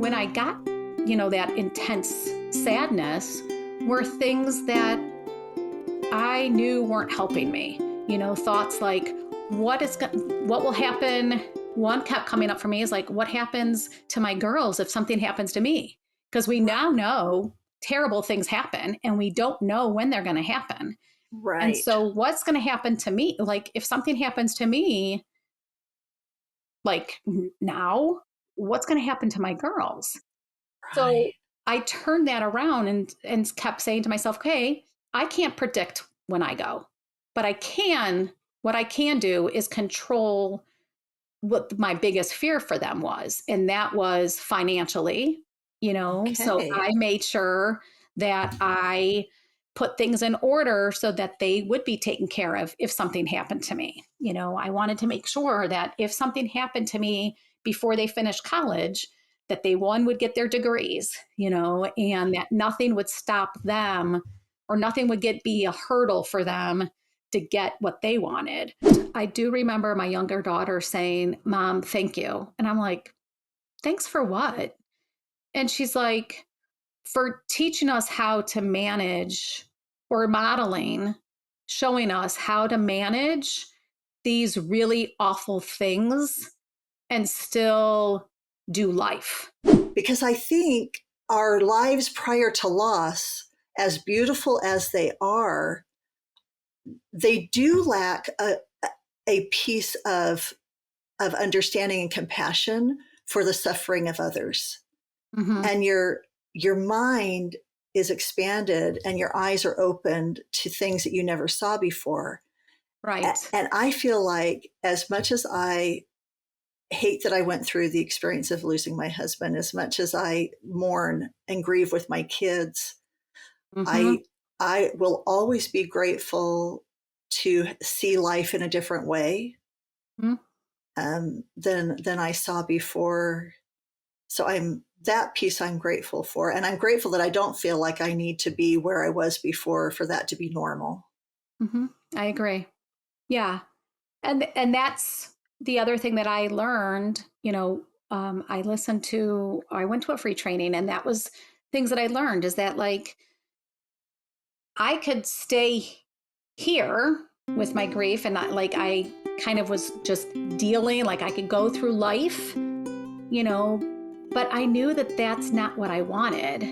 when I got, that intense sadness were things that I knew weren't helping me. Thoughts like, what will happen? One kept coming up for me is like, what happens to my girls if something happens to me? Because we now know terrible things happen and we don't know when they're going to happen. And Right. so what's going to happen to me? Like if something happens to me, like now, what's going to happen to my girls? So Right. I turned that around and kept saying to myself, okay, I can't predict when I go, but what I can do is control what my biggest fear for them was. And that was financially. So Okay. I made sure that I put things in order so that they would be taken care of if something happened to me. I wanted to make sure that if something happened to me before they finished college, that they one would get their degrees, and that nothing would stop them or nothing would be a hurdle for them to get what they wanted. I do remember my younger daughter saying, "Mom, thank you." And I'm like, "Thanks for what?" And she's like, "For teaching us how to manage or modeling, showing us how to manage these really awful things and still do life." Because I think our lives prior to loss, as beautiful as they do lack a piece of understanding and compassion for the suffering of others. Mm-hmm. And your mind is expanded and your eyes are opened to things that you never saw before. Right. And I feel like as much as I hate that I went through the experience of losing my husband, as much as I mourn and grieve with my kids, Mm-hmm. I I will always be grateful to see life in a different way Mm-hmm. than I saw before. So that piece I'm grateful for, and I'm grateful that I don't feel like I need to be where I was before for that to be normal. Mm-hmm. I agree. Yeah. And that's the other thing that I learned. I went to a free training, and that was things that I learned is that like I could stay here with my grief and not like I kind of was just dealing, like I could go through life, you know, but I knew that that's not what I wanted.